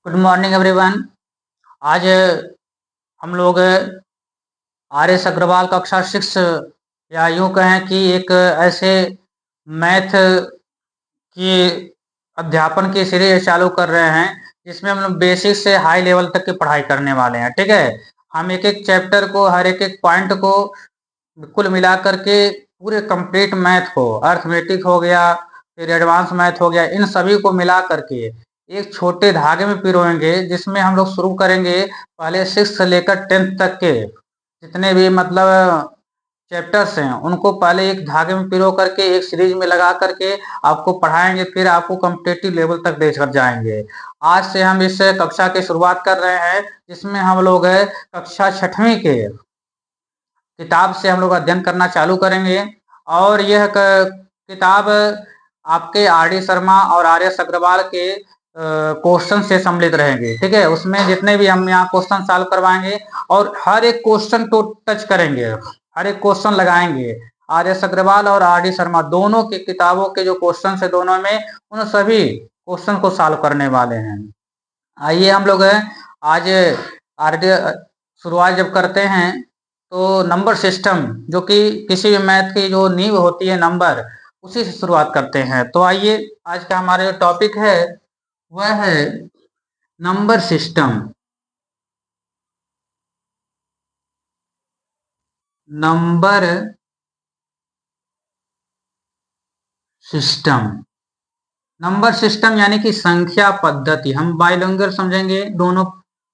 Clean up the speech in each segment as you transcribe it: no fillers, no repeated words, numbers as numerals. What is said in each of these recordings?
Good morning everyone. आज हम लोग आर एस अग्रवाल कक्षा 6 या यूं कहें कि एक ऐसे मैथ की अध्यापन की सीरीज चालू कर रहे हैं जिसमें हम लोग बेसिक से हाई लेवल तक की पढ़ाई करने वाले हैं। ठीक है, हम एक एक चैप्टर को, हर एक एक पॉइंट को कुल मिला करके पूरे कंप्लीट मैथ को, अर्थमेटिक हो गया, फिर एडवांस मैथ हो गया, इन सभी को मिला करके एक छोटे धागे में पिरोएंगे, जिसमें हम लोग शुरू करेंगे पहले 6 से लेकर 10th तक के जितने भी मतलब चैप्टर्स हैं उनको पहले एक धागे में पिरो करके एक सीरीज में लगा करके आपको पढ़ाएंगे, फिर आपको कॉम्पिटिटिव लेवल तक लेकर जाएंगे। आज से हम इस कक्षा की शुरुआत कर रहे हैं जिसमें हम लोग कक्षा 6वीं के किताब से हम लोग अध्ययन करना चालू करेंगे। और यह किताब आपके आर डी शर्मा और आर एस अग्रवाल के क्वेश्चन से सम्मिलित रहेंगे। ठीक है, उसमें जितने भी हम यहाँ क्वेश्चन सॉल्व करवाएंगे और हर एक क्वेश्चन को टच करेंगे, हर एक क्वेश्चन लगाएंगे। आर एस अग्रवाल और आर डी शर्मा दोनों की किताबों के जो क्वेश्चन है दोनों में, उन सभी क्वेश्चन को सॉल्व करने वाले हैं। आइए हम लोग आज आर डी शुरुआत जब करते हैं तो नंबर सिस्टम, जो कि किसी भी मैथ की जो नींव होती है नंबर, उसी से शुरुआत करते हैं। तो आइए, आज का हमारा जो टॉपिक है वह है number system. Number system, number system यानी कि संख्या पद्धति। हम बाइलिंगुअल समझेंगे दोनों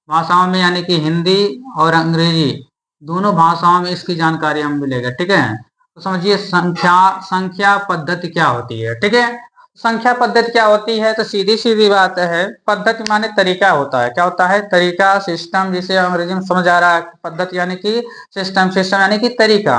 भाषाओं में, यानी कि हिंदी और अंग्रेजी दोनों भाषाओं में इसकी जानकारी हम मिलेगा। ठीक है, तो समझिए संख्या पद्धति क्या होती है। ठीक है, संख्या पद्धति क्या होती है, तो सीधी सीधी बात है, पद्धति माने तरीका होता है। क्या होता है? तरीका, सिस्टम, जिसे अंग्रेजी में समझ आ रहा है। पद्धति यानी कि सिस्टम, सिस्टम यानी कि तरीका,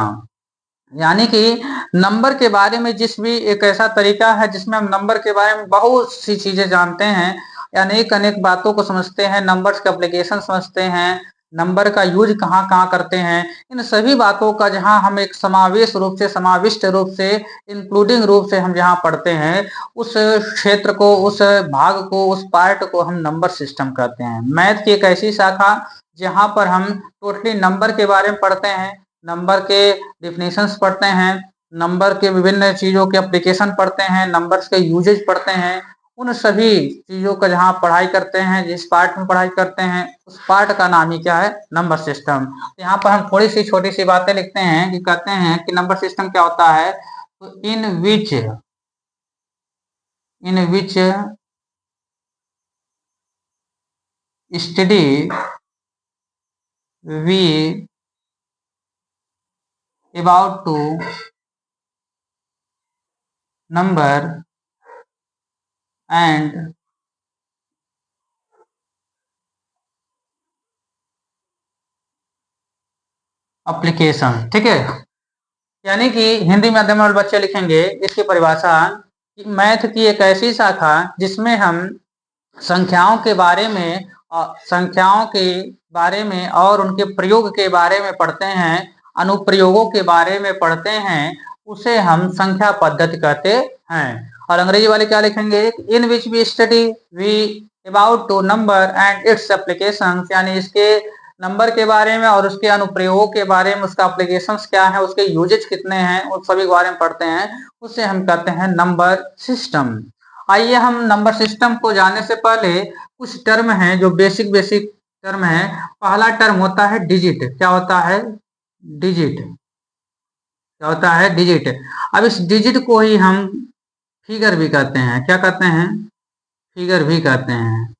यानी कि नंबर के बारे में जिस भी एक ऐसा तरीका है जिसमें हम नंबर के बारे में बहुत सी चीजें जानते हैं, अनेक अनेक बातों को समझते हैं, नंबर्स के एप्लीकेशन समझते हैं, नंबर का यूज कहाँ कहाँ करते हैं, इन सभी बातों का जहाँ हम एक समावेश रूप से, समाविष्ट रूप से, इंक्लूडिंग रूप से हम जहाँ पढ़ते हैं, उस क्षेत्र को, उस भाग को, उस पार्ट को हम नंबर सिस्टम कहते हैं। मैथ की एक ऐसी शाखा जहाँ पर हम टोटली नंबर के बारे में पढ़ते हैं, नंबर के डिफिनेशंस पढ़ते हैं, नंबर के विभिन्न चीजों के एप्लीकेशन पढ़ते हैं, नंबर्स के यूजेज पढ़ते हैं। उन सभी चीजों का जहाँ पढ़ाई करते हैं, जिस पार्ट में पढ़ाई करते हैं, उस पार्ट का नाम ही क्या है? Number system. यहाँ पर हम थोड़ी सी छोटी सी बातें लिखते हैं कि कहते हैं कि नंबर सिस्टम क्या होता है। तो in which study we about two number and application. ठीक है, यानी कि हिंदी माध्यम वाले बच्चे लिखेंगे इसकी परिभाषा कि मैथ की एक ऐसी शाखा जिसमें हम संख्याओं के बारे में, और उनके प्रयोग के बारे में पढ़ते हैं, अनुप्रयोगों के बारे में पढ़ते हैं, उसे हम संख्या पद्धति कहते हैं। और अंग्रेजी वाले क्या लिखेंगे? In which we study we about two number and its applications, यानी इसके नंबर के बारे में और उसके अनुप्रयोगों के बारे में, उसका एप्लीकेशंस क्या है, उसके यूजेज कितने हैं, उस सभी के बारे में पढ़ते हैं, उसे हम कहते हैं नंबर सिस्टम। आइए हम नंबर सिस्टम को जानने से पहले कुछ टर्म हैं जो बेसिक बेसिक टर्म है। पहला टर्म होता है डिजिट। क्या होता है? डिजिट। क्या होता है? डिजिट। अब इस डिजिट को ही हम फिगर भी कहते हैं। क्या कहते हैं? फिगर भी कहते हैं।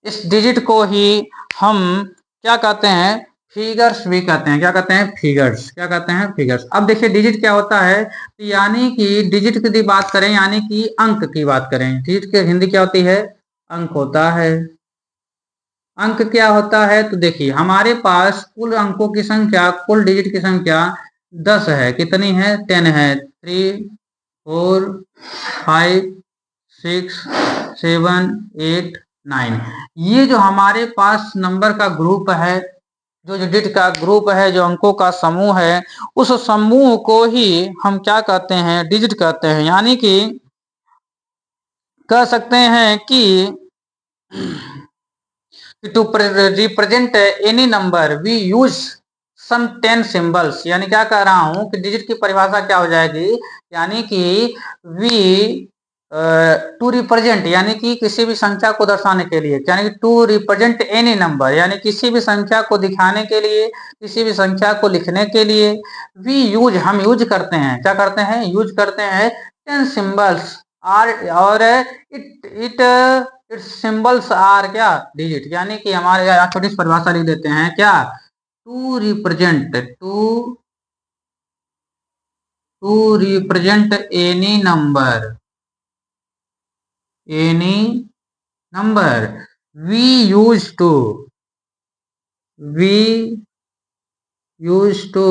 इस डिजिट को ही हम क्या कहते हैं? फिगर्स भी कहते हैं। क्या कहते हैं? फिगर्स। क्या कहते हैं? फिगर्स। अब देखिए डिजिट क्या होता है, यानी कि डिजिट की बात करें, यानी कि अंक की बात करें, डिजिट की हिंदी क्या होती है? अंक होता है। अंक क्या होता है? तो देखिए हमारे पास कुल अंकों की संख्या, कुल डिजिट की संख्या 10 है। कितनी है? 10 है। 3 4 5 6 7 8 9। ये जो हमारे पास नंबर का ग्रुप है, जो डिजिट का ग्रुप है, जो अंकों का समूह है, उस समूह को ही हम क्या कहते हैं? डिजिट कहते हैं। यानी कि कह सकते हैं कि to represent any number we use some 10 symbols, यानी क्या कह रहा हूं कि डिजिट की परिभाषा क्या हो जाएगी, यानी कि वी टू रिप्रेजेंट, यानी कि किसी भी संख्या को दर्शाने के लिए, यानी कि टू रिप्रेजेंट एनी नंबर, यानी किसी भी संख्या को दिखाने के लिए, किसी भी संख्या को लिखने के लिए वी यूज, हम यूज करते हैं, क्या करते हैं, यूज करते हैं 10 सिंबल्स आर, और इट इट्स सिंबल्स आर क्या, डिजिट, यानी कि हमारे यहाँ छोटी सी परिभाषा लिख देते हैं क्या, to represent, to represent any number we used to we used to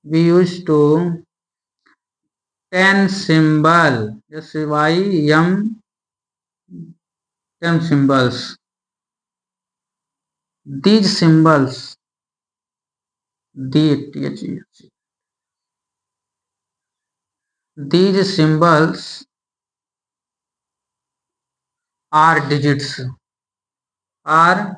we used to 10 symbol, SYM 10 symbols, these symbols, these symbols are digits, are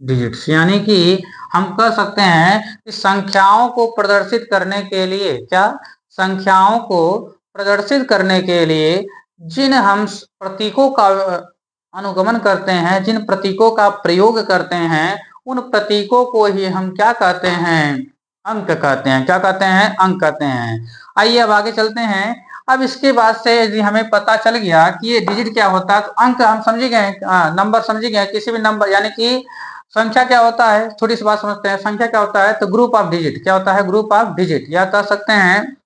digits, यानी कि हम कह सकते हैं कि संख्याओं को प्रदर्शित करने के लिए, क्या, संख्याओं को प्रदर्शित करने के लिए जिन हम प्रतीकों का अनुगमन करते हैं, जिन प्रतीकों का प्रयोग करते हैं, उन प्रतीकों को ही हम क्या कहते हैं, अंक कहते हैं, क्या कहते हैं, अंक कहते हैं। आइए अब आगे चलते हैं। अब इसके बाद से यदि हमें पता चल गया कि ये डिजिट क्या होता है, तो अंक हम समझ गए, नंबर समझ गए, किसी भी नंबर, यानी कि संख्या क्या होता है, थोड़ी सी बात समझते हैं, संख्या क्या होता है, तो ग्रुप ऑफ डिजिट, क्या होता है, ग्रुप ऑफ डिजिट, या कह सकते हैं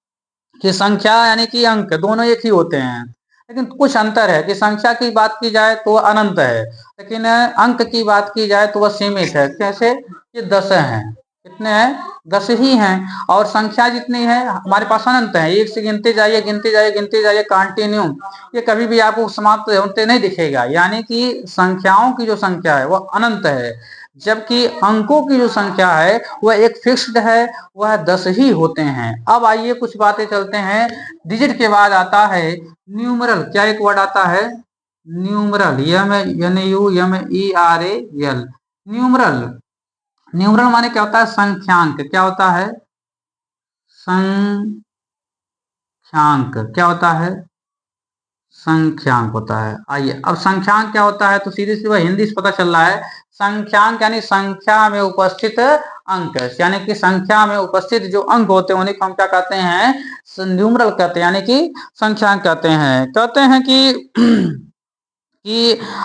कि संख्या यानी कि अंक दोनों एक ही होते हैं, लेकिन कुछ अंतर है कि संख्या की बात की जाए तो वह अनंत है, लेकिन अंक की बात की जाए तो वह सीमित है। कैसे, ये 10 हैं, कितने हैं, 10 ही हैं, और संख्या जितनी है हमारे पास अनंत है, एक से गिनते जाइए, गिनते जाइए, गिनते जाइए, कंटिन्यू, ये कभी भी आपको समाप्त होते नहीं दिखेगा, यानी कि संख्याओं की जो संख्या है वह अनंत है, जबकि अंकों की जो संख्या है वह एक फिक्स्ड है, वह 10 ही होते हैं। अब आइए कुछ बातें चलते हैं। डिजिट के बाद आता है न्यूमरल, क्या एक वर्ड आता है, न्यूमरल, NUMERAL, न्यूमरल, न्यूमरल माने क्या होता है, संख्यांक, क्या होता है, संख्यांक, क्या होता है, संख्यांक होता है। आइए अब संख्यांक क्या होता है, तो सीधे सीधे हिंदी से पता चल रहा है, संख्यांक यानी संख्या में उपस्थित अंक, यानी कि संख्या में उपस्थित जो अंक होते हैं उन्हें हम क्या कहते हैं, न्यूमरल कहते हैं, यानी कि संख्यांक कहते हैं। कहते हैं कि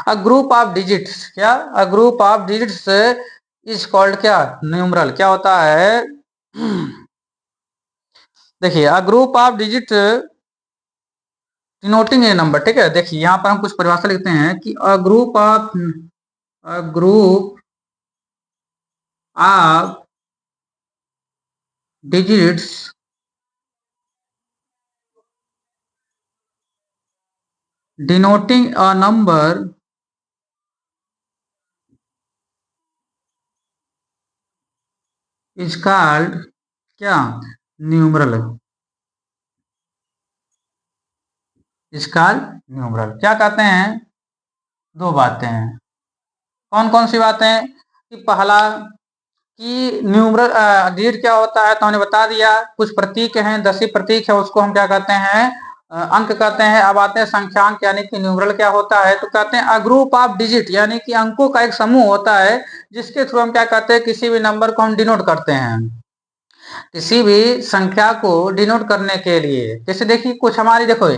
अ ग्रुप ऑफ डिजिट्स, क्या, a group of digits is called क्या, न्यूमरल, क्या होता है, देखिए a group of digit denoting A number, ठीक है, देखिए यहाँ पर हम कुछ परिभाषा लिखते हैं कि a group of digits denoting a number is called क्या, न्यूमरल, इज कॉल्ड न्यूमरल। क्या कहते हैं, दो बातें हैं, कौन कौन सी बातें, कि पहला कि न्यूमरल डिजिट क्या होता है, तो हमने बता दिया, कुछ प्रतीक हैं, 10 ही प्रतीक है, उसको हम क्या कहते हैं, अंक कहते हैं। अब आते हैं संख्यांक, यानी कि न्यूमरल क्या होता है, तो कहते हैं अ ग्रुप ऑफ डिजिट, यानी कि अंकों का एक समूह होता है, जिसके थ्रू हम क्या कहते हैं, किसी भी नंबर को हम डिनोट करते हैं, किसी भी संख्या को डिनोट करने के लिए। जैसे देखिए कुछ हमारी, देखो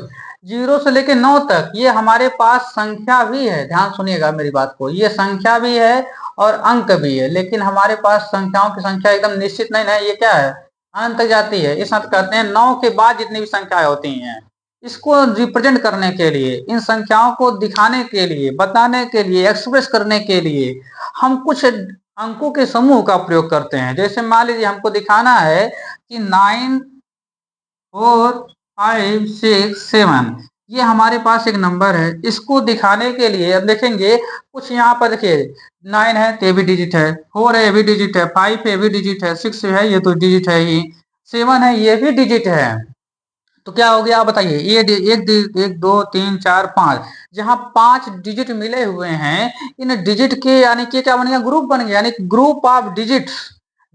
0 से लेकर 9 तक ये हमारे पास संख्या भी है, ध्यान सुनिएगा मेरी बात को, ये संख्या भी है और अंक भी है, लेकिन हमारे पास संख्याओं की संख्या एकदम निश्चित नहीं है, ये क्या है, अनंत तक जाती है। इस अर्थ कहते हैं 9 के बाद जितनी भी संख्याएं होती हैं, इसको रिप्रेजेंट करने के लिए, इन संख्याओं को दिखाने के लिए, बताने के लिए, एक्सप्रेस करने के लिए हम कुछ अंकों के समूह का प्रयोग करते हैं। जैसे मान लीजिए हमको दिखाना है कि 9 4 5 6 7, ये हमारे पास एक नंबर है, इसको दिखाने के लिए अब देखेंगे कुछ यहाँ पर, देखिए 9 है तो ये भी डिजिट है, 4 है ये भी डिजिट है, 5 है ये भी डिजिट है, 6 है ये तो डिजिट है ही, 7 है ये भी डिजिट है। तो क्या हो गया आप बताइए, ये एक दो तीन चार पांच, जहां 5 डिजिट मिले हुए हैं, इन डिजिट के यानी कि क्या बन गया, ग्रुप बन गया, यानी group of digits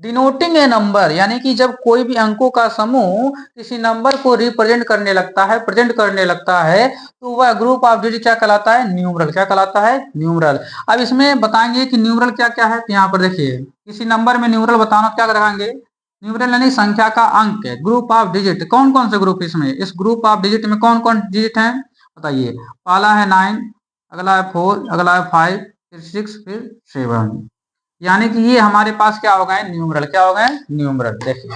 denoting A number, यानी कि जब कोई भी अंकों का समूह किसी नंबर को रिप्रेजेंट करने लगता है, प्रेजेंट करने लगता है, तो वह ग्रुप ऑफ डिजिट क्या कहलाता है, न्यूमरल। क्या कहलाता है, न्यूमरल। अब इसमें बताएंगे कि न्यूमरल क्या क्या है। तो यहाँ पर देखिए, किसी नंबर में न्यूमरल बताना क्या कराएंगे, न्यूमरल यानी संख्या का अंक है, ग्रुप ऑफ डिजिट। कौन कौन से ग्रुप इसमें, इस ग्रुप ऑफ डिजिट में कौन कौन डिजिट हैं बताइए। पहला है 9, अगला है 4, अगला है 5, फिर 6, फिर 7, यानी कि ये हमारे पास क्या हो गए, न्यूमरल। क्या हो गए, न्यूमरल। देखिए,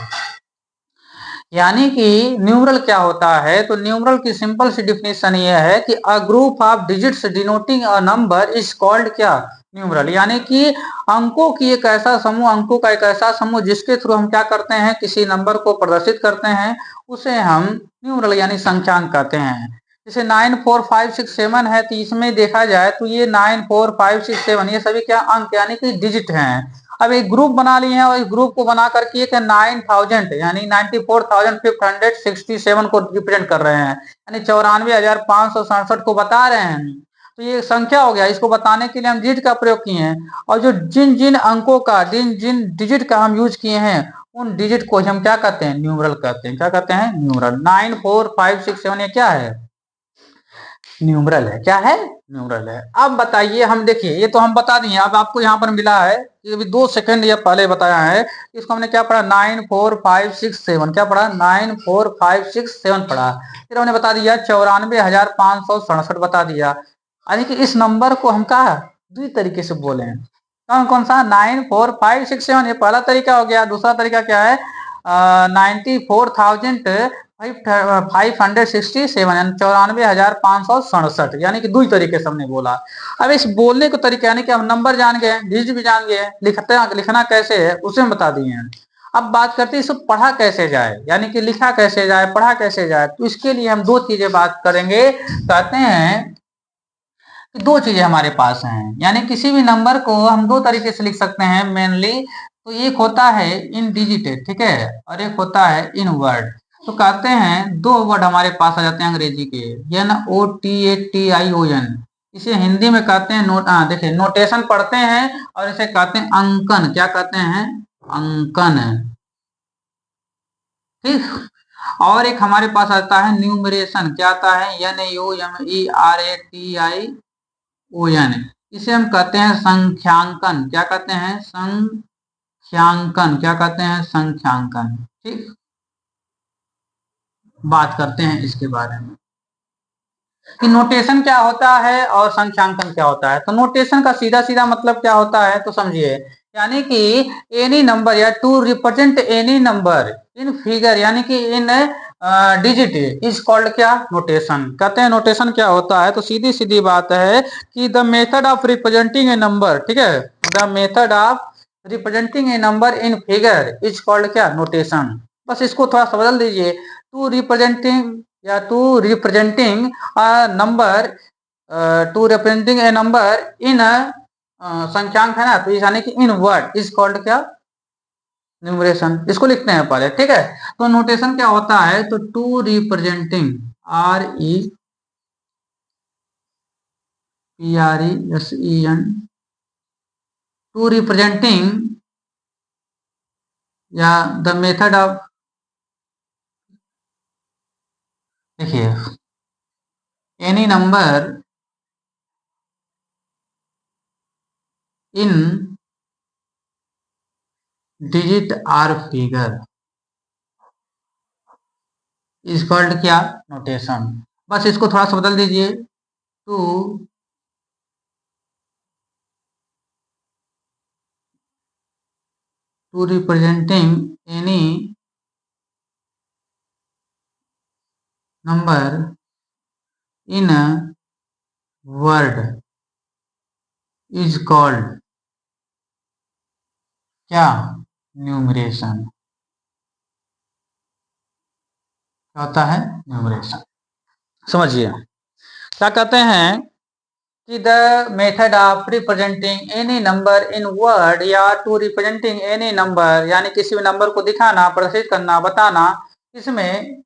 यानी कि न्यूमरल क्या होता है, तो न्यूमरल की सिंपल सी डिफिनेशन ये है कि a group of digits denoting a number is called क्या, न्यूमरल। यानी कि अंकों की एक ऐसा समूह, अंकों का एक ऐसा समूह जिसके थ्रू हम क्या करते हैं, किसी नंबर को प्रदर्शित करते हैं, उसे हम न्यूमरल यानी संख्यांक कहते हैं। जैसे 9 4 5 6 7 है, तो इसमें देखा जाए तो ये 9 4 5 6 7 ये सभी क्या अंक यानी कि डिजिट हैं। अब एक ग्रुप बना लिए हैं और इस ग्रुप को बना करके एक 9000 यानी 94,567 को रिप्रेजेंट कर रहे हैं, यानी 94,567 को बता रहे हैं। तो ये संख्या हो गया, इसको बताने के लिए हम डिजिट का प्रयोग किए हैं, और जो जिन जिन अंकों का, जिन जिन डिजिट का हम यूज किए हैं, उन डिजिट को हम क्या कहते हैं, न्यूमरल कहते हैं। क्या कहते हैं, न्यूमरल। 9 4 5 6 7 ये क्या है, न्यूमरल है। क्या है, न्यूमरल है। अब बताइए, हम देखिए, ये तो हम बता दिए, अब आपको यहाँ पर मिला है, ये भी 2 सेकंड या पहले बताया है, इसको हमने क्या पढ़ा, 9 4 5 6 7, क्या पढ़ा, 9 4 5 6 7 पढ़ा। फिर हमने बता दिया 94,567 बता दिया। यानी कि इस नंबर को हम कहा दो तरीके से बोले हैं। कौन कौन सा, 9 4 5 6 7, ये पहला तरीका हो गया। दूसरा तरीका क्या है, 94,567, 94,567, यानी कि दो ही तरीके से हमने बोला। अब इस बोलने को तरीका यानी कि हम नंबर जान गए, डिजिट भी जान गए, लिखना कैसे है उसे हम बता दिए हैं। अब बात करते हैं इसको पढ़ा कैसे जाए, यानी कि लिखा कैसे जाए, पढ़ा कैसे जाए। तो इसके लिए हम दो चीजें बात करेंगे। कहते हैं कि दो चीजें हमारे पास हैं, यानी किसी भी नंबर को हम दो तरीके से लिख सकते हैं मेनली। तो एक होता है इन डिजिट, ठीक है, और एक होता है इन वर्ड। तो कहते हैं दो वर्ड हमारे पास आ जाते हैं अंग्रेजी के, NOTATION। इसे हिंदी में कहते हैं नोट, देखिए नोटेशन पढ़ते हैं, और इसे कहते हैं अंकन। क्या कहते हैं, अंकन। ठीक। और एक हमारे पास आता है न्यूमरेशन। क्या आता है, NUMERATION। इसे हम कहते हैं संख्यांकन। क्या कहते हैं, संख्यांकन। क्या कहते हैं, संख्यांकन। ठीक, बात करते हैं इसके बारे में कि नोटेशन क्या होता है और संख्यांकन क्या होता है। तो नोटेशन का सीधा सीधा मतलब क्या होता है, तो समझिए, यानी कि एनी नंबर या to represent any number in figure, यानी कि इन डिजिट इज कॉल्ड क्या, नोटेशन। कहते हैं नोटेशन क्या होता है, तो सीधी सीधी बात है कि the method of representing a number, ठीक है, the method of representing a number in figure is called क्या, नोटेशन। बस इसको थोड़ा सा बदल दीजिए, टू रिप्रेजेंटिंग या to representing a number, to representing a number in संख्यांक है ना, तो यानी कि इन वर्ड इज कॉल्ड क्या, न्यूमरेशन। इसको लिखते हैं पहले, ठीक है। तो नोटेशन क्या होता है, तो to representing, REPRESEN, to representing या द मेथड ऑफ, देखिए, any number in digit or figure is called क्या, नोटेशन। बस इसको थोड़ा सा बदल दीजिए, to representing any number in word is called क्या, न्यूमरेशन। क्या होता है, न्यूमरेशन। समझिए, क्या कहते हैं कि the method of representing any number in word या टू रिप्रेजेंटिंग एनी नंबर, यानी किसी भी नंबर को दिखाना, प्रदर्शित करना, बताना, इसमें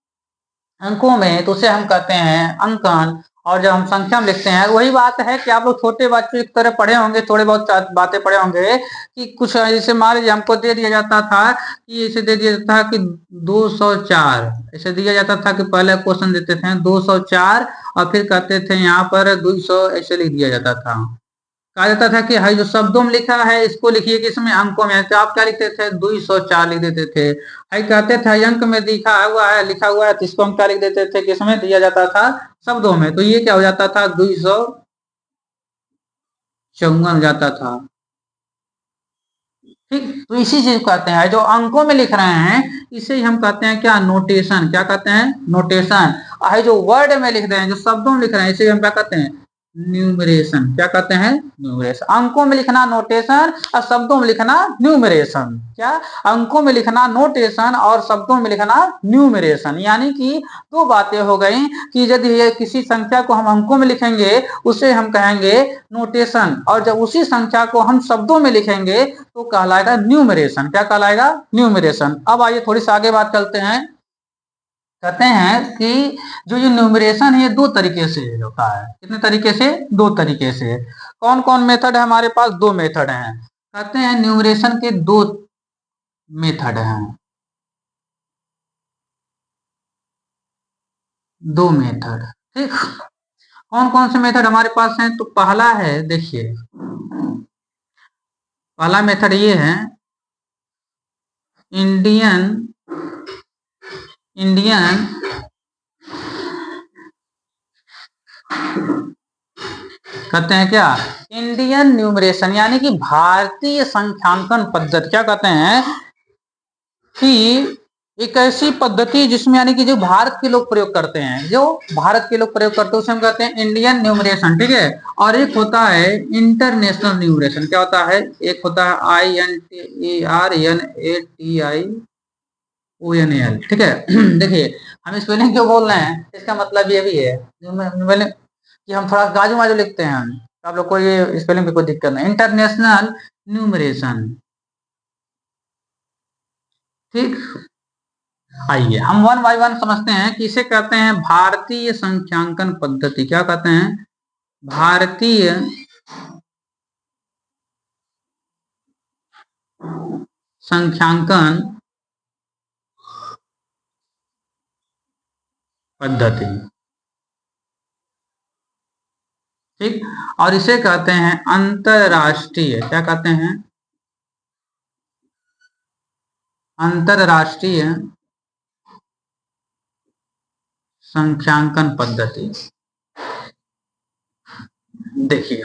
अंकों में, तो उसे हम कहते हैं अंकन। और जब हम संख्या में लिखते हैं, वही बात है कि आप लोग छोटे बच्चों की तरह पढ़े होंगे, थोड़े बहुत बातें पढ़े होंगे कि कुछ जैसे मान लीजिए हमको दे दिया जाता था कि ऐसे दे दिया जाता था कि 204, ऐसे दिया जाता था कि पहले क्वेश्चन देते थे 204 और फिर कहते थे यहाँ पर 200, ऐसे लिख दिया जाता था। कहा जाता था कि हाई जो शब्दों में लिखा है इसको लिखिए किसमें, अंकों में। तो आप क्या लिखते थे, 204 लिख देते थे। हाई कहते थे अंक में लिखा हुआ है तो इसको हम क्या लिख देते थे, किसमें दिया जाता था, शब्दों में। तो ये क्या हो जाता था, 254 जाता था। ठीक, तो इसी चीज को कहते हैं, जो अंकों में लिख रहे हैं इसे ही हम कहते हैं क्या, नोटेशन। क्या कहते हैं, नोटेशन। है जो वर्ड में लिख रहे हैं, जो शब्दों में लिख रहे हैं, इसे हम क्या कहते हैं, न्यूमरेशन। क्या कहते हैं, न्यूमरेशन। अंकों में लिखना नोटेशन और शब्दों में लिखना न्यूमरेशन। क्या, अंकों में लिखना नोटेशन और शब्दों में लिखना न्यूमरेशन। यानी कि दो बातें हो गई कि यदि ये किसी संख्या को हम अंकों में लिखेंगे उसे हम कहेंगे नोटेशन, और जब उसी संख्या को हम शब्दों में लिखेंगे तो कहलाएगा न्यूमरेशन। क्या कहलाएगा, न्यूमरेशन। अब आइए थोड़ी सी आगे बात करते हैं। कहते हैं कि जो ये न्यूमरेशन है ये दो तरीके से होता है। कितने तरीके से, दो तरीके से। कौन कौन मेथड है हमारे पास, दो मेथड हैं। कहते हैं न्यूमरेशन के दो मेथड हैं, दो मेथड। ठीक, कौन कौन से मेथड हमारे पास हैं, तो पहला है, देखिए पहला मेथड ये है, इंडियन इंडियन कहते हैं क्या, इंडियन न्यूमरेशन, यानी कि भारतीय संख्यांकन पद्धति। क्या कहते हैं कि एक ऐसी पद्धति जिसमें, यानी कि जो भारत के लोग प्रयोग करते हैं, जो भारत के लोग प्रयोग करते हैं उसे हम कहते हैं इंडियन न्यूमरेशन। ठीक है, और एक होता है इंटरनेशनल न्यूमरेशन। क्या होता है, एक होता है INTERNATIONAL। ठीक है देखिए, हम स्पेलिंग क्यों बोल रहे हैं, इसका मतलब ये भी है कि हम थोड़ा गाजू माजू लिखते हैं, तो आप लोग को ये स्पेलिंग में कोई दिक्कत नहीं। International numeration. ठीक, आइए हम वन बाय वन समझते हैं कि इसे कहते हैं भारतीय संख्यांकन पद्धति। क्या कहते हैं, भारतीय संख्यांकन पद्धति। ठीक, और इसे कहते हैं अंतरराष्ट्रीय। क्या कहते हैं, अंतरराष्ट्रीय संख्यांकन पद्धति। देखिए,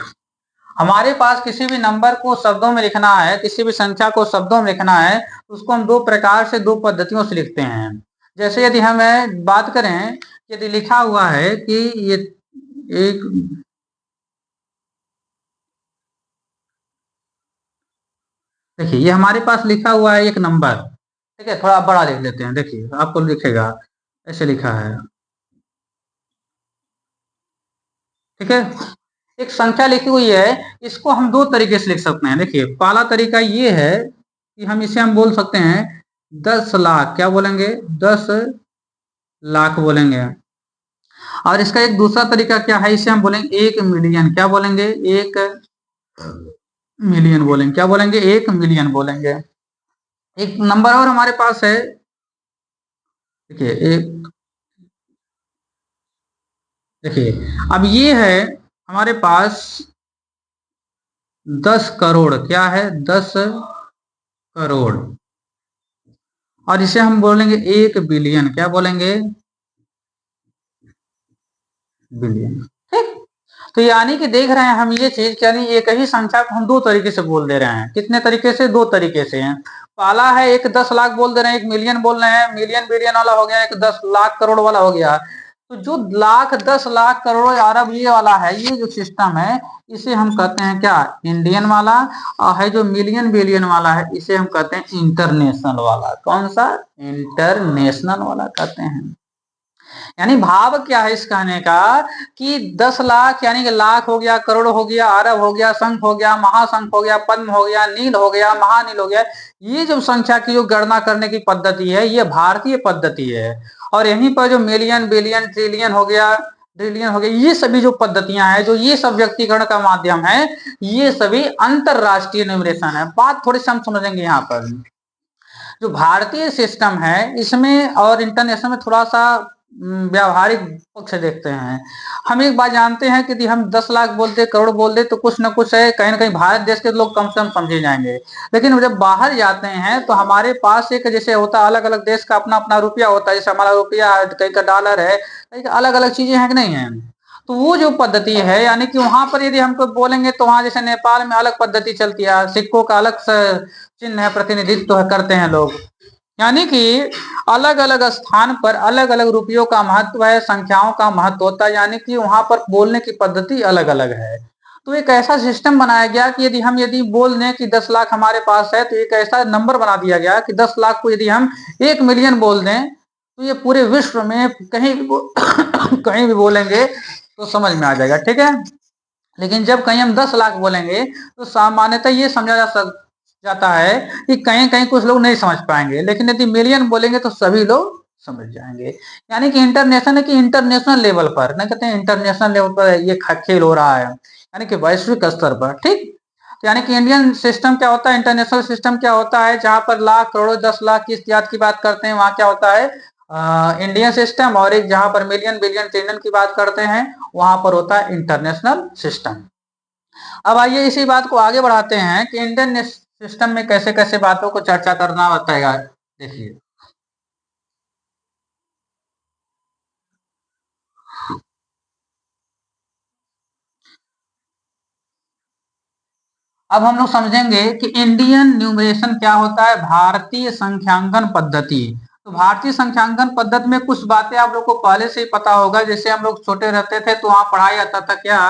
हमारे पास किसी भी नंबर को शब्दों में लिखना है, किसी भी संख्या को शब्दों में लिखना है, तो उसको हम दो प्रकार से, दो पद्धतियों से लिखते हैं। जैसे यदि हमें बात करें, यदि लिखा हुआ है कि ये एक, देखिए ये हमारे पास लिखा हुआ है एक नंबर। ठीक है, थोड़ा बड़ा लिख लेते हैं, देखिए आपको लिखेगा, ऐसे लिखा है। ठीक है, एक संख्या लिखी हुई है, इसको हम दो तरीके से लिख सकते हैं। देखिए पहला तरीका ये है कि हम इसे हम बोल सकते हैं 10 लाख। क्या बोलेंगे, 10 लाख बोलेंगे। और इसका एक दूसरा तरीका क्या है, इसे हम बोलेंगे 1 मिलियन। क्या बोलेंगे, 1 मिलियन बोलेंगे। क्या बोलेंगे, 1 मिलियन बोलेंगे। एक नंबर और हमारे पास है, देखिए एक, देखिए अब ये है हमारे पास 10 करोड़। क्या है, 10 करोड़। और इसे हम बोलेंगे 1 बिलियन। क्या बोलेंगे, बिलियन। ठीक, तो यानी कि देख रहे हैं हम ये चीज, यानी एक ही संख्या को हम दो तरीके से बोल दे रहे हैं। कितने तरीके से, दो तरीके से हैं। पहला है एक 10 लाख बोल दे रहे हैं, 1 मिलियन बोल रहे हैं, मिलियन बिलियन वाला हो गया, एक 10 लाख करोड़ वाला हो गया। तो जो लाख, 10 लाख, करोड़, अरब ये वाला है, ये जो सिस्टम है, इसे हम कहते हैं क्या, इंडियन वाला। और है जो मिलियन बिलियन वाला है, इसे हम कहते हैं इंटरनेशनल वाला। कौन सा, इंटरनेशनल वाला कहते हैं। यानी भाव क्या है इस कहने का कि 10 लाख, यानी कि लाख हो गया, करोड़ हो गया, अरब हो गया, संख हो गया, महासंख हो गया, पद्म हो गया, नील हो गया, महानील हो गया। ये जो संख्या की जो गणना करने की पद्धति है, ये भारतीय पद्धति है। और यहीं पर जो मिलियन, बिलियन, ट्रिलियन हो गया, ट्रिलियन हो गया, ये सभी जो पद्धतियां हैं, जो ये सब व्यक्तिकरण का माध्यम है, ये सभी अंतरराष्ट्रीय न्यूमरेशन है। बात थोड़ी सी हम समझेंगे यहाँ पर। जो भारतीय सिस्टम है इसमें और इंटरनेशनल में थोड़ा सा व्यावहारिक पक्ष देखते हैं। हम एक बात जानते हैं कि यदि हम 10 लाख बोलते, करोड़ बोल दे, तो कुछ ना कुछ है, कहीं ना कहीं भारत देश के लोग कम से कम समझे जाएंगे। लेकिन जब बाहर जाते हैं तो हमारे पास एक जैसे होता है, अलग अलग देश का अपना अपना रुपया होता है। जैसे हमारा रुपया है, कहीं का डॉलर है, कहीं का अलग अलग चीजें हैं कि नहीं है। तो वो जो पद्धति है, यानी कि वहां पर यदि हमको बोलेंगे तो वहां जैसे नेपाल में अलग पद्धति चलती है, सिक्कों का अलग चिन्ह है, प्रतिनिधित्व करते हैं लोग। यानी कि अलग अलग स्थान पर अलग अलग रुपयों का महत्व है, संख्याओं का महत्व होता है, यानी कि वहां पर बोलने की पद्धति अलग अलग है। तो एक ऐसा सिस्टम बनाया गया कि यदि बोल दें कि 10 लाख हमारे पास है, तो एक ऐसा नंबर बना दिया गया कि 10 लाख को यदि हम 1 मिलियन बोल दें, तो ये पूरे विश्व में कहीं भी कहीं भी बोलेंगे तो समझ में आ जाएगा, ठीक है। लेकिन जब कहीं हम 10 लाख बोलेंगे तो सामान्यतः ये समझा जाता है कि कहीं कहीं कुछ लोग नहीं समझ पाएंगे, लेकिन यदि मिलियन बोलेंगे तो सभी लोग समझ जाएंगे। यानी कि इंटरनेशनल है कि इंटरनेशनल लेवल पर, ना कहते हैं इंटरनेशनल लेवल पर ये खेल हो रहा है, यानी कि वैश्विक स्तर पर, ठीक। तो यानी कि इंडियन सिस्टम क्या होता है, इंटरनेशनल सिस्टम क्या होता है, जहां पर लाख, करोड़, 10 लाख की इत्यादि की बात करते हैं, वहां क्या होता है इंडियन सिस्टम। और एक जहां पर मिलियन, बिलियन, ट्रिलियन की बात करते हैं, वहां पर होता है इंटरनेशनल सिस्टम। अब आइए इसी बात को आगे बढ़ाते हैं कि इंडियन सिस्टम में कैसे कैसे बातों को चर्चा करना बताएगा। देखिए, अब हम लोग समझेंगे कि इंडियन न्यूमरेशन क्या होता है, भारतीय संख्यांकन पद्धति। तो भारतीय संख्यांकन पद्धति में कुछ बातें आप लोग को पहले से ही पता होगा। जैसे हम लोग छोटे रहते थे तो वहां पढ़ाया जाता था क्या,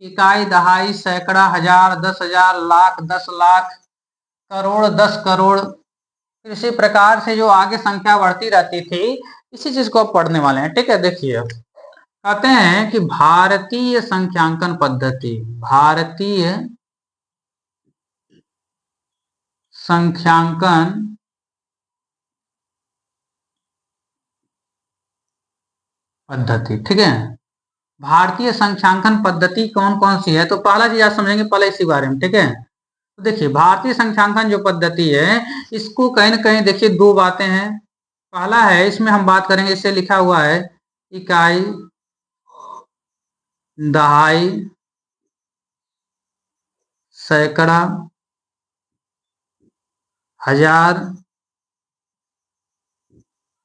इकाई, दहाई, सैकड़ा, हजार, 10,000, लाख, 10 लाख, करोड़, 10 करोड़। इसी प्रकार से जो आगे संख्या बढ़ती रहती थी, इसी चीज को अब पढ़ने वाले हैं, ठीक है। देखिए, कहते हैं कि भारतीय संख्यांकन पद्धति, भारतीय संख्यांकन पद्धति, ठीक है। भारतीय संख्यांकन पद्धति कौन कौन सी है, तो पहला चीज आप समझेंगे पहले इसी बारे में, ठीक है। तो देखिए, भारतीय संख्यांकन जो पद्धति है, इसको कहीं ना कहीं देखिए दो बातें हैं। पहला है, इसमें हम बात करेंगे, इससे लिखा हुआ है इकाई, दहाई, सैकड़ा, हजार,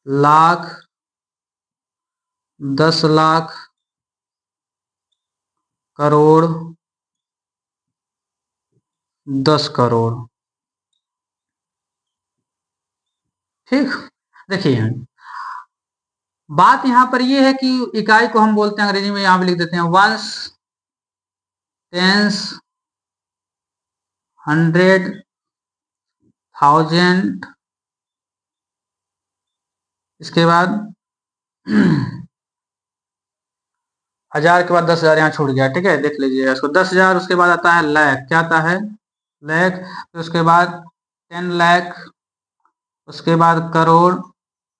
लाख, 10 लाख, करोड़, 10 करोड़, ठीक। देखिए, बात यहां पर यह है कि इकाई को हम बोलते हैं, अंग्रेजी में यहां भी लिख देते हैं वंस, टेंस, हंड्रेड, थाउजेंड, इसके बाद हजार के बाद 10,000 यहाँ छूट गया, ठीक है, देख लीजिए इसको। 10,000, उसके बाद आता है लैख, क्या आता है लैख, फिर उसके बाद 10 लाख, उसके बाद करोड़,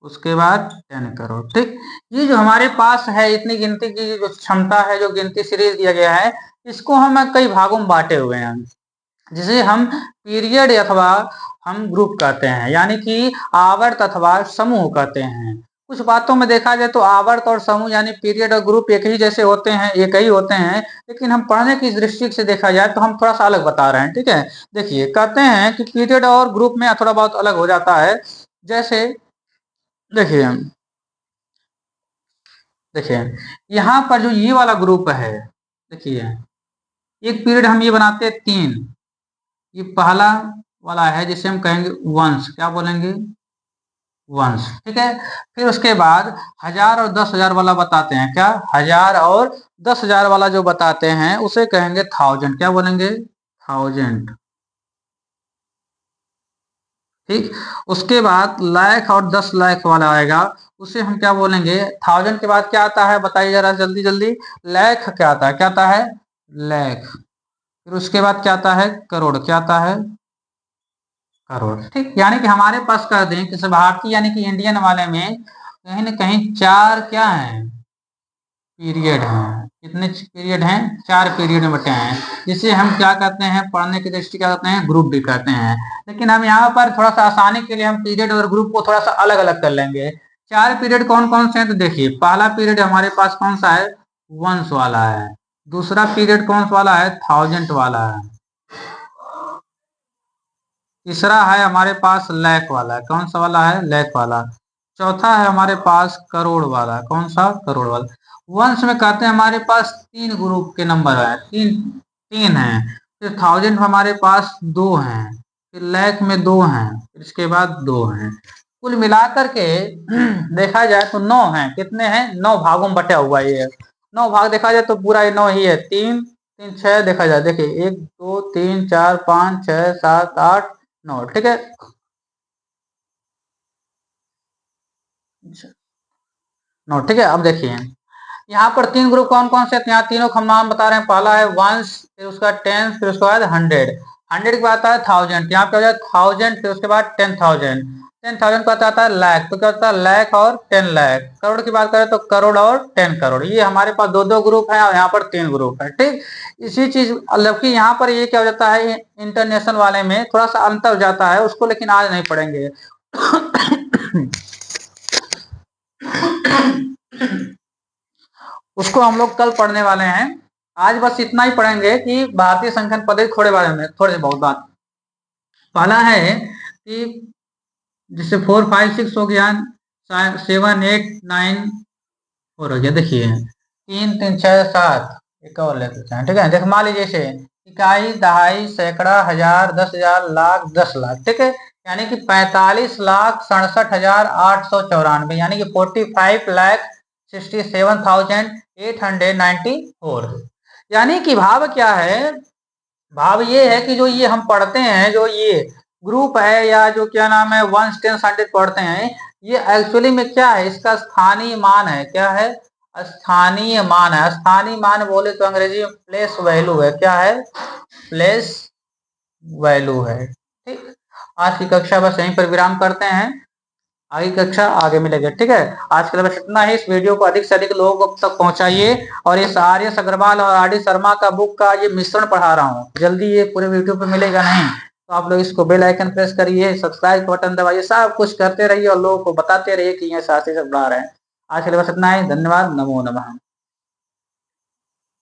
उसके बाद 10 करोड़, ठीक। ये जो हमारे पास है, इतनी गिनती की जो क्षमता है, जो गिनती सीरीज दिया गया है, इसको हम कई भागों में बांटे हुए हैं, जिसे हम पीरियड अथवा हम ग्रुप कहते हैं, यानी कि आवर्त अथवा समूह कहते हैं। कुछ बातों में देखा जाए तो आवर्त और समूह यानी पीरियड और ग्रुप एक ही जैसे होते हैं, एक ही होते हैं, लेकिन हम पढ़ने की दृष्टि से देखा जाए तो हम थोड़ा सा अलग बता रहे हैं, ठीक है। देखिए, कहते हैं कि पीरियड और ग्रुप में थोड़ा बहुत अलग हो जाता है। जैसे देखिए, देखिए यहाँ पर जो ये वाला ग्रुप है, देखिए एक पीरियड हम ये बनाते हैं 3, ये पहला वाला है जिसे हम कहेंगे वंश, क्या बोलेंगे वंश, ठीक है। फिर उसके बाद हजार और 10,000 वाला बताते हैं, क्या हजार और 10,000 वाला जो बताते हैं उसे कहेंगे थाउजेंड, क्या बोलेंगे थाउजेंड, ठीक। उसके बाद लाख और 10 लाख वाला आएगा, उसे हम क्या बोलेंगे, थाउजेंड के बाद क्या आता है बताइए जरा जल्दी जल्दी, लाख क्या आता है, क्या आता है लाख। फिर उसके बाद क्या आता है करोड़, क्या आता है करोड़, ठीक। यानी कि हमारे पास कर दें कि भारतीय यानी कि इंडियन वाले में कहीं ना कहीं 4 क्या है, पीरियड हैं। कितने पीरियड हैं? 4 पीरियड में बटे हैं, जिसे हम क्या कहते हैं, पढ़ने की दृष्टि क्या कहते हैं, ग्रुप भी कहते हैं। लेकिन हम यहाँ पर थोड़ा सा आसानी के लिए हम पीरियड और ग्रुप को थोड़ा सा अलग अलग कर लेंगे। 4 पीरियड कौन कौन से हैं? तो देखिए, पहला पीरियड हमारे पास कौन सा है? वंस वाला है। दूसरा पीरियड कौन सा वाला है? थाउजेंड वाला है। तीसरा है हमारे पास लैख वाला है। कौन सा वाला है? लैख वाला। चौथा है हमारे पास करोड़ वाला। कौन सा? करोड़ वाला। वंश में कहते हैं हमारे पास 3 ग्रुप के नंबर है, तीन तीन हैं। फिर थाउजेंड हमारे पास 2 हैं, फिर लैख में 2 हैं, फिर इसके बाद 2 हैं। कुल मिलाकर के देखा जाए तो 9 हैं। कितने हैं? 9 भागों में बटा हुआ ये है। 9 भाग देखा जाए तो पूरा ये 9 ही है। 3 3 6 देखा जाए, देखिए 1 2 3 4 5 6 7 8 9, ठीक है। नो, ठीक है। अब देखिए, यहाँ पर 3 ग्रुप कौन कौन से हैं? तो यहाँ तीनों का हम नाम बता रहे हैं। पहला है वंस, फिर उसका टेंस, फिर उसके बाद 100। 100 के बाद आता है थाउजेंड, यहाँ पे हो जाए थाउजेंड, फिर उसके बाद 10,000। 10,000 के बाद आता है लाख, तो क्या होता है? लाख और 10 लाख। करोड़ की बात करें तो करोड़ और 10 करोड़। ये हमारे पास 2 2 ग्रुप है और यहाँ पर 3 ग्रुप है, ठीक। इसी चीज, जबकि यहाँ पर ये क्या हो जाता है, इंटरनेशनल वाले में थोड़ा सा अंतर हो जाता है, उसको लेकिन आज नहीं पढ़ेंगे। उसको हम लोग कल पढ़ने वाले हैं। आज बस इतना ही पढ़ेंगे कि भारतीय संख्या पद्धति थोड़े बारे में, थोड़े से बहुत बात। पहला है कि जैसे 4 5 6 हो गया, 7 8 9 4 हो गया। देखिए 3 3 6 7, एक और ले लेते हैं, ठीक है। देख, मान लीजिए जैसे इकाई, दहाई, सैकड़ा, हजार, 10,000, लाख, 10 लाख, ठीक है। यानी कि 45,67,894, यानी कि 45,67,894। यानी कि भाव क्या है? भाव ये है कि जो ये हम पढ़ते हैं, जो ये ग्रुप है या जो क्या नाम है, 1 10 100 पढ़ते हैं, ये एक्चुअली में क्या है? इसका स्थानीय मान है। क्या है? स्थानीय मान है। स्थानीय मान बोले तो अंग्रेजी में प्लेस वैल्यू है। क्या है? प्लेस वैल्यू है, ठीक। आज की कक्षा बस यहीं पर विराम करते हैं। आगे कक्षा आगे मिलेगी, ठीक है। आज के लिए बस इतना ही। इस वीडियो को अधिक से अधिक लोगों तक पहुंचाइए। और ये आर एस अग्रवाल और आर डी शर्मा का बुक का ये मिश्रण पढ़ा रहा हूँ, जल्दी ये पूरे यूट्यूब पे मिलेगा नहीं, तो आप लोग इसको बेल आइकन प्रेस करिए, सब्सक्राइब बटन दबाइए, सब कुछ करते रहिए और लोगों को बताते रहिए कि ये साथी सब पढ़ा रहे हैं। आज के लिए बस इतना ही। धन्यवाद। नमो नमः।